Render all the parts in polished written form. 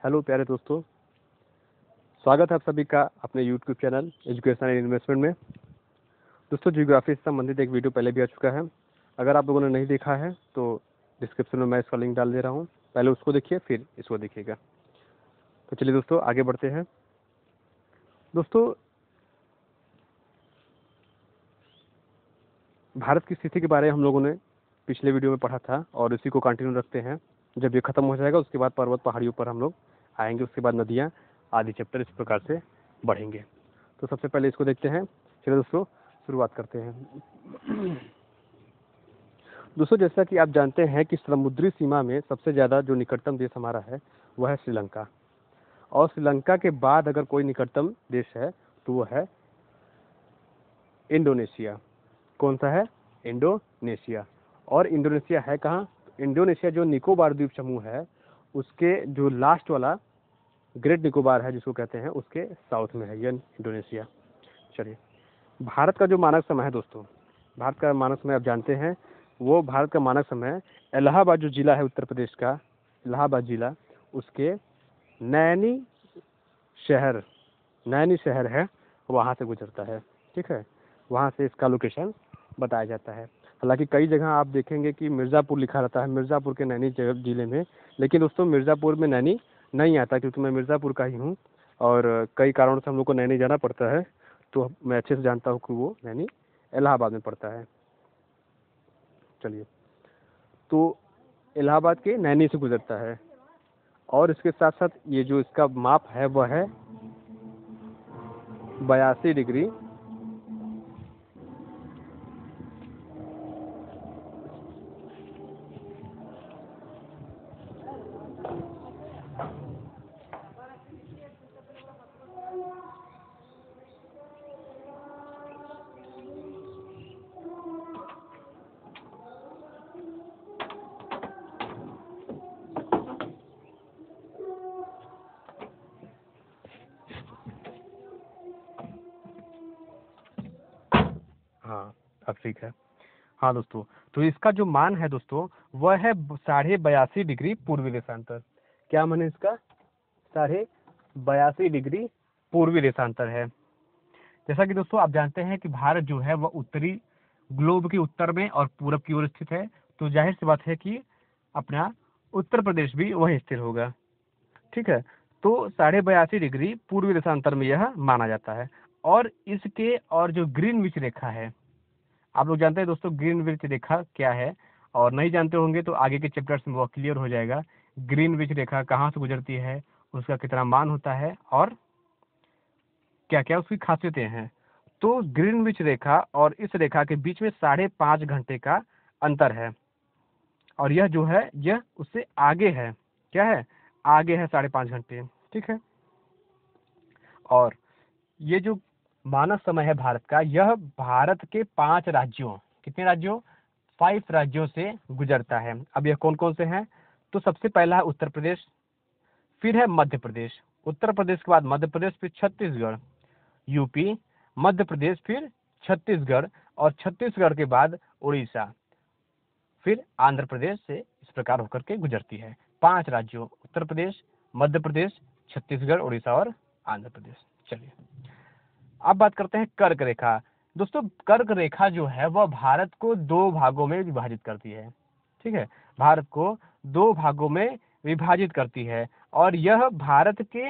Hello प्यारे दोस्तों, स्वागत है आप सभी का अपने YouTube channel education and investment में। दोस्तों, जियोग्राफी से संबंधित एक वीडियो पहले भी आ चुका है। अगर आप लोगों ने नहीं देखा है तो डिस्क्रिप्शन में मैं इसका लिंक डाल दे रहा हूँ, पहले उसको देखिए फिर इसको देखिएगा। तो चलिए दोस्तों आगे बढ़ते हैं। दोस्तों, भारत की स्थिति के बारे में हम लोगों ने पिछले वीडियो में पढ़ा था और इसी को कंटिन्यू रखते हैं। जब ये खत्म हो जाएगा उसके बाद पर्वत पहाड़ियों पर हम लोग आएंगे, उसके बाद नदियाँ आदि चैप्टर इस प्रकार से बढ़ेंगे। तो सबसे पहले इसको देखते हैं। चलिए दोस्तों शुरुआत करते हैं। दोस्तों, जैसा कि आप जानते हैं कि समुद्री सीमा में सबसे ज़्यादा जो निकटतम देश हमारा है वह है श्रीलंका, और श्रीलंका के बाद अगर कोई निकटतम देश है तो वो है इंडोनेशिया। कौन सा है? इंडोनेशिया। और इंडोनेशिया है कहाँ? इंडोनेशिया जो निकोबार द्वीप समूह है उसके जो लास्ट वाला ग्रेट निकोबार है जिसको कहते हैं, उसके साउथ में है यह इंडोनेशिया। चलिए, भारत का जो मानक समय है दोस्तों, भारत का मानक समय आप जानते हैं, वो भारत का मानक समय इलाहाबाद जो जिला है उत्तर प्रदेश का, इलाहाबाद जिला, उसके नैनी शहर है, वहाँ से गुजरता है। ठीक है, वहाँ से इसका लोकेशन बताया जाता है। हालांकि कई जगह आप देखेंगे कि मिर्ज़ापुर लिखा रहता है, मिर्ज़ापुर के नैनी जिले में, लेकिन दोस्तों मिर्ज़ापुर में नैनी नहीं आता, क्योंकि मैं मिर्ज़ापुर का ही हूँ और कई कारणों से हम लोग को नैनी जाना पड़ता है। तो मैं अच्छे से जानता हूँ कि वो नैनी इलाहाबाद में पड़ता है। चलिए, तो इलाहाबाद के नैनी से गुजरता है, और इसके साथ साथ ये जो इसका माप है वह है 82 डिग्री हाँ, अब ठीक है। हाँ दोस्तों, तो इसका जो मान है दोस्तों वह है 82.5 डिग्री पूर्वी देशांतर। क्या मान है इसका? 82.5 डिग्री पूर्वी देशांतर है। जैसा कि दोस्तों आप जानते हैं कि भारत जो है वह उत्तरी ग्लोब के उत्तर में और पूरब की ओर स्थित है, तो जाहिर सी बात है कि अपना उत्तर प्रदेश भी वही स्थिर होगा। ठीक है, तो 82.5 डिग्री पूर्वी देशांतर में यह माना जाता है। और इसके और जो ग्रीनविच रेखा है, आप लोग जानते हैं दोस्तों ग्रीनविच रेखा क्या है, और नहीं जानते होंगे तो आगे के चैप्टर्स में वो क्लियर हो जाएगा। ग्रीनविच रेखा कहाँ से गुजरती है, उसका कितना मान होता है और क्या क्या उसकी खासियतें हैं। तो ग्रीनविच रेखा और इस रेखा के बीच में 5.5 घंटे का अंतर है, और यह जो है यह उससे आगे है। क्या है? आगे है 5.5 घंटे। ठीक है, और ये जो मानक समय है भारत का, यह भारत के 5 राज्यों, कितने राज्यों? 5 राज्यों से गुजरता है। अब यह कौन कौन से हैं? तो सबसे पहला है उत्तर प्रदेश, फिर है मध्य प्रदेश, उत्तर प्रदेश के बाद मध्य प्रदेश, फिर छत्तीसगढ़, यूपी, मध्य प्रदेश, फिर छत्तीसगढ़, और छत्तीसगढ़ के बाद उड़ीसा, फिर आंध्र प्रदेश से इस प्रकार होकर के गुजरती है। 5 राज्यों, उत्तर प्रदेश, मध्य प्रदेश, छत्तीसगढ़, उड़ीसा और आंध्र प्रदेश। चलिए, अब बात करते हैं कर्क रेखा। दोस्तों, कर्क रेखा जो है वह भारत को 2 भागों में विभाजित करती है। ठीक है, भारत को 2 भागों में विभाजित करती है, और यह भारत के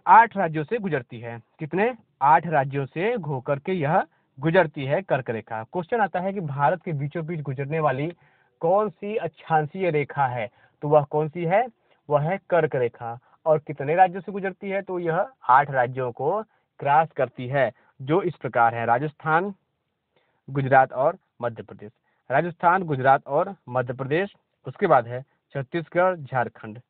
8 राज्यों से गुजरती है। कितने? 8 राज्यों से होकर के यह गुजरती है कर्क रेखा। क्वेश्चन आता है कि भारत के बीचों बीच गुजरने वाली कौन सी अक्षांशीय रेखा है, तो वह कौन सी है? वह है कर्क रेखा। और कितने राज्यों से गुजरती है? तो यह 8 राज्यों को क्रॉस करती है, जो इस प्रकार है: राजस्थान, गुजरात और मध्य प्रदेश। राजस्थान, गुजरात और मध्य प्रदेश। उसके बाद है छत्तीसगढ़, झारखंड,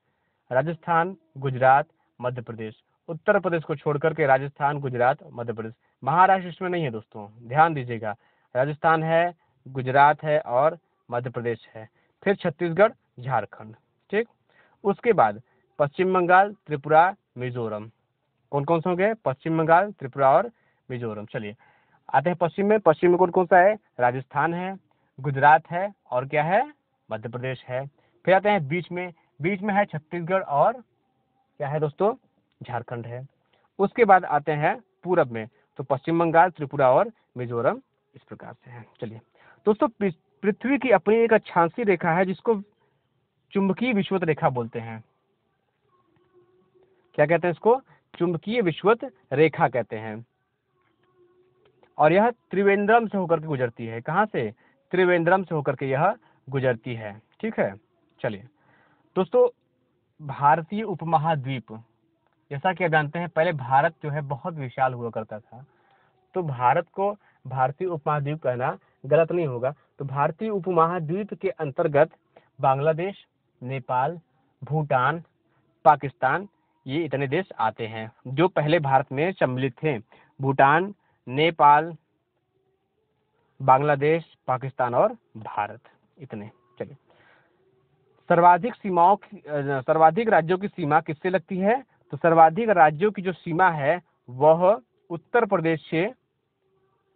राजस्थान, गुजरात, मध्य प्रदेश। उत्तर प्रदेश को छोड़कर के राजस्थान, गुजरात, मध्य प्रदेश। महाराष्ट्र इसमें नहीं है दोस्तों, ध्यान दीजिएगा। राजस्थान है, गुजरात है और मध्य प्रदेश है, फिर छत्तीसगढ़, झारखंड। ठीक, उसके बाद पश्चिम बंगाल, त्रिपुरा, मिजोरम। कौन कौन से हो गए? पश्चिम बंगाल, त्रिपुरा और मिजोरम। चलिए आते हैं पश्चिम में। पश्चिम में कौन कौन सा है? राजस्थान है, गुजरात है और क्या है? मध्य प्रदेश है। फिर आते हैं बीच में, बीच में है छत्तीसगढ़ और क्या है दोस्तों, झारखंड है। उसके बाद आते हैं पूरब में, तो पश्चिम बंगाल, त्रिपुरा और मिजोरम इस प्रकार से है। चलिए दोस्तों, पृथ्वी की अपनी एक अक्षांशीय रेखा है जिसको चुंबकीय विषुवत रेखा बोलते हैं। क्या कहते हैं इसको? चुंबकीय विषुवत रेखा कहते हैं। और यह त्रिवेंद्रम से होकर के गुजरती है। कहाँ से? त्रिवेंद्रम से होकर के यह गुजरती है। ठीक है। चलिए दोस्तों, भारतीय उपमहाद्वीप, जैसा कि आप जानते हैं पहले भारत जो है बहुत विशाल हुआ करता था, तो भारत को भारतीय उपमहाद्वीप कहना गलत नहीं होगा। तो भारतीय उपमहाद्वीप के अंतर्गत बांग्लादेश, नेपाल, भूटान, पाकिस्तान, ये इतने देश आते हैं जो पहले भारत में सम्मिलित थे। भूटान, नेपाल, बांग्लादेश, पाकिस्तान और भारत, इतने। चलिए, सर्वाधिक राज्यों की सीमा किससे लगती है? तो सर्वाधिक राज्यों की जो सीमा है वह उत्तर प्रदेश से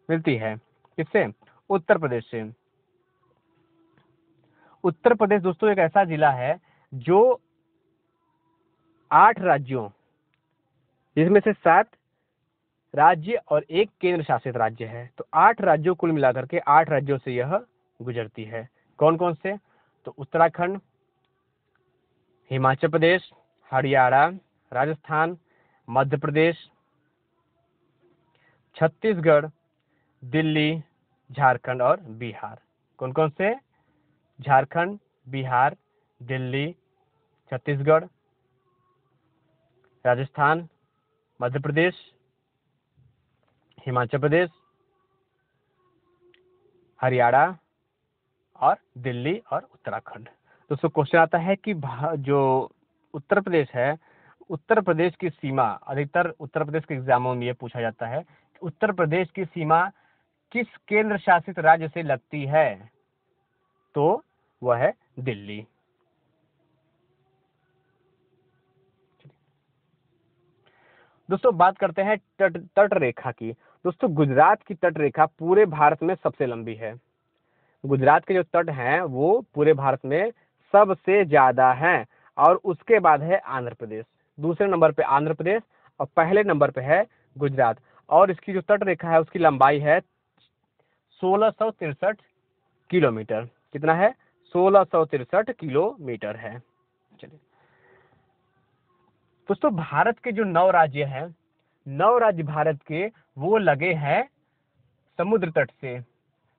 मिलती है। किससे? उत्तर प्रदेश से। उत्तर प्रदेश दोस्तों एक ऐसा जिला है जो 8 राज्यों, जिसमें से 7 राज्य और 1 केंद्र शासित राज्य है, तो 8 राज्यों कुल मिलाकर के 8 राज्यों से यह गुजरती है। कौन कौन से? तो उत्तराखंड, हिमाचल प्रदेश, हरियाणा, राजस्थान, मध्य प्रदेश, छत्तीसगढ़, दिल्ली, झारखंड और बिहार। कौन कौन से? झारखंड, बिहार, दिल्ली, छत्तीसगढ़, राजस्थान, मध्य प्रदेश, हिमाचल प्रदेश, हरियाणा और दिल्ली और उत्तराखंड। दोस्तों क्वेश्चन आता है कि जो उत्तर प्रदेश है, उत्तर प्रदेश की सीमा, अधिकतर उत्तर प्रदेश के एग्जामों में ये पूछा जाता है कि उत्तर प्रदेश की सीमा किस केंद्र शासित राज्य से लगती है? तो वह है दिल्ली। दोस्तों बात करते हैं तट रेखा की। दोस्तों गुजरात की तट रेखा पूरे भारत में सबसे लंबी है। गुजरात के जो तट हैं वो पूरे भारत में सबसे ज्यादा हैं, और उसके बाद है आंध्र प्रदेश, दूसरे नंबर पे आंध्र प्रदेश और पहले नंबर पे है गुजरात। और इसकी जो तट रेखा है उसकी लंबाई है 1663 किलोमीटर। कितना है? 1663 किलोमीटर है। चलिए दोस्तों, भारत के जो 9 राज्य हैं, 9 राज्य भारत के वो लगे हैं समुद्र तट से।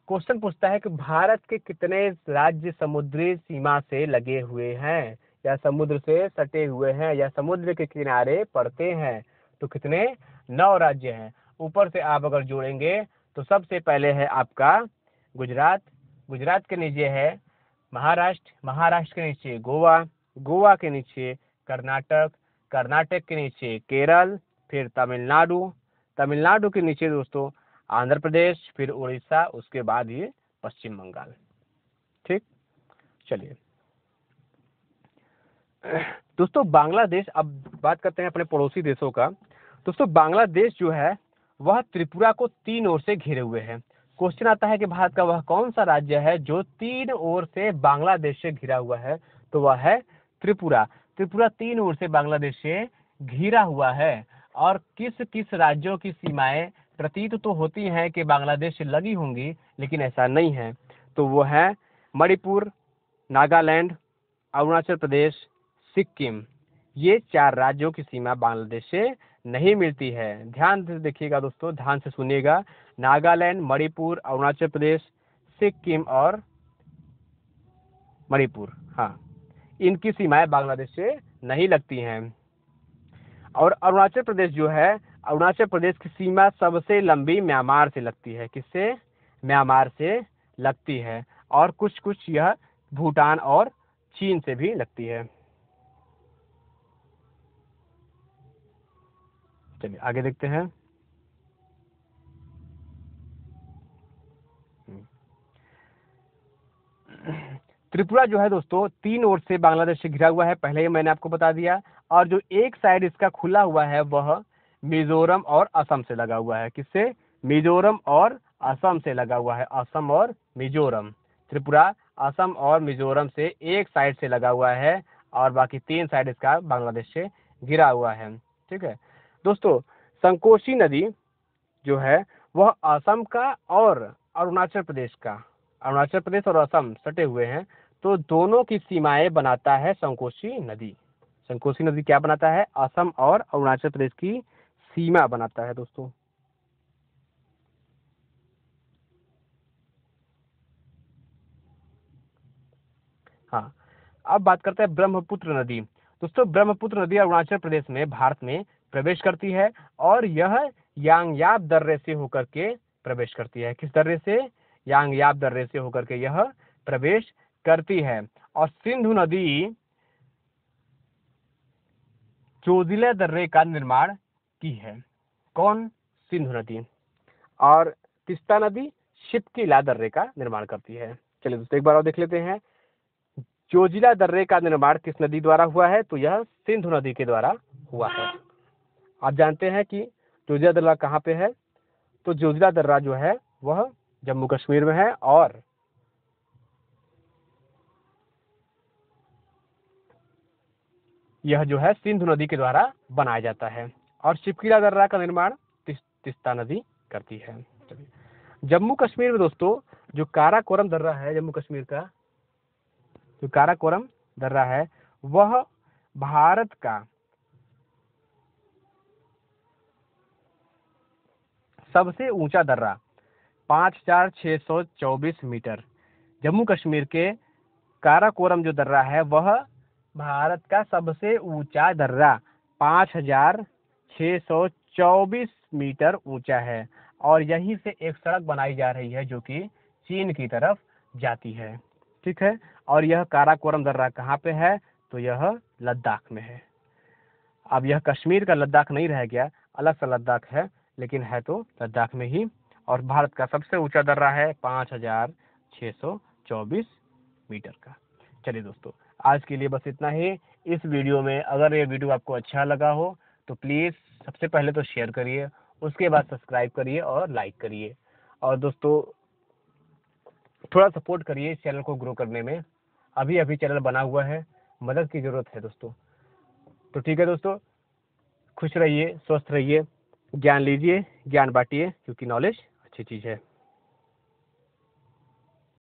क्वेश्चन पूछता है कि भारत के कितने राज्य समुद्री सीमा से लगे हुए हैं, या समुद्र से सटे हुए हैं, या समुद्र के किनारे पड़ते हैं? तो कितने? 9 राज्य हैं। ऊपर से आप अगर जोड़ेंगे तो सबसे पहले है आपका गुजरात, गुजरात के नीचे है महाराष्ट्र, महाराष्ट्र के नीचे गोवा, गोवा के नीचे कर्नाटक, कर्नाटक के नीचे केरल, फिर तमिलनाडु, तमिलनाडु के नीचे दोस्तों आंध्र प्रदेश, फिर उड़ीसा, उसके बाद ये पश्चिम बंगाल। ठीक। चलिए दोस्तों, बांग्लादेश, अब बात करते हैं अपने पड़ोसी देशों का। दोस्तों बांग्लादेश जो है वह त्रिपुरा को 3 ओर से घेरे हुए है। क्वेश्चन आता है कि भारत का वह कौन सा राज्य है जो 3 ओर से बांग्लादेश से घिरा हुआ है? तो वह है त्रिपुरा। त्रिपुरा 3 ओर से बांग्लादेश से घिरा हुआ है। और किस किस राज्यों की सीमाएं प्रतीत तो होती हैं कि बांग्लादेश से लगी होंगी, लेकिन ऐसा नहीं है। तो वो है मणिपुर, नागालैंड, अरुणाचल प्रदेश, सिक्किम। ये 4 राज्यों की सीमा बांग्लादेश से नहीं मिलती है। ध्यान से देखिएगा दोस्तों, ध्यान से सुनिएगा। नागालैंड, मणिपुर, अरुणाचल प्रदेश, सिक्किम और मणिपुर, हाँ, इनकी सीमाएं बांग्लादेश से नहीं लगती हैं। और अरुणाचल प्रदेश जो है, अरुणाचल प्रदेश की सीमा सबसे लंबी म्यांमार से लगती है। किससे? म्यांमार से लगती है। और कुछ कुछ यह भूटान और चीन से भी लगती है। चलिए आगे देखते हैं। त्रिपुरा जो है दोस्तों 3 ओर से बांग्लादेश से घिरा हुआ है, पहले ही मैंने आपको बता दिया। और जो एक साइड इसका खुला हुआ है वह मिजोरम और असम से लगा हुआ है। किससे? मिजोरम और असम से लगा हुआ है। असम और मिजोरम, त्रिपुरा असम और मिजोरम से एक साइड से लगा हुआ है। और बाकी 3 साइड इसका बांग्लादेश से घिरा हुआ है। ठीक है दोस्तों, संकोशी नदी जो है वह असम का और अरुणाचल प्रदेश का, अरुणाचल प्रदेश और असम सटे हुए हैं, तो दोनों की सीमाएं बनाता है संकोशी नदी। संकोशी नदी क्या बनाता है? असम और अरुणाचल प्रदेश की सीमा बनाता है दोस्तों। हाँ, अब बात करते हैं ब्रह्मपुत्र नदी। दोस्तों ब्रह्मपुत्र नदी अरुणाचल प्रदेश में भारत में प्रवेश करती है और यह यांगयाप दर्रे से होकर के प्रवेश करती है। किस दर्रे से? यांगयाप दर्रे से होकर के यह प्रवेश करती है। और सिंधु नदी जोजिला दर्रे का निर्माण की है। कौन? सिंधु नदी। और तिस्ता नदी शिपकीला दर्रे का निर्माण करती है। चलिए दोस्तों एक बार और देख लेते हैं। जोजिला दर्रे का निर्माण किस नदी द्वारा हुआ है? तो यह सिंधु नदी के द्वारा हुआ है। आप जानते हैं कि जोजिला दर्रा कहाँ पे है? तो जोजिला दर्रा जो है वह जम्मू कश्मीर में है और यह जो है सिंधु नदी के द्वारा बनाया जाता है। और शिपकीला दर्रा का निर्माण तिस्ता नदी करती है। जम्मू कश्मीर में दोस्तों जो काराकोरम दर्रा है, जम्मू कश्मीर का जो काराकोरम दर्रा है वह भारत का सबसे ऊंचा दर्रा 5624 मीटर। जम्मू कश्मीर के काराकोरम जो दर्रा है वह भारत का सबसे ऊंचा दर्रा 5624 मीटर ऊंचा है और यहीं से एक सड़क बनाई जा रही है जो कि चीन की तरफ जाती है। ठीक है, और यह काराकोरम दर्रा कहाँ पे है? तो यह लद्दाख में है। अब यह कश्मीर का लद्दाख नहीं रह गया, अलग सा लद्दाख है, लेकिन है तो लद्दाख में ही। और भारत का सबसे ऊंचा दर्रा है 5624 मीटर का। चलिए दोस्तों आज के लिए बस इतना ही। इस वीडियो में अगर ये वीडियो आपको अच्छा लगा हो तो प्लीज़ सबसे पहले तो शेयर करिए, उसके बाद सब्सक्राइब करिए और लाइक करिए। और दोस्तों थोड़ा सपोर्ट करिए इस चैनल को ग्रो करने में। अभी अभी चैनल बना हुआ है, मदद की ज़रूरत है दोस्तों। तो ठीक है दोस्तों, खुश रहिए, स्वस्थ रहिए, ज्ञान लीजिए, ज्ञान बांटिए, क्योंकि नॉलेज अच्छी चीज़ है।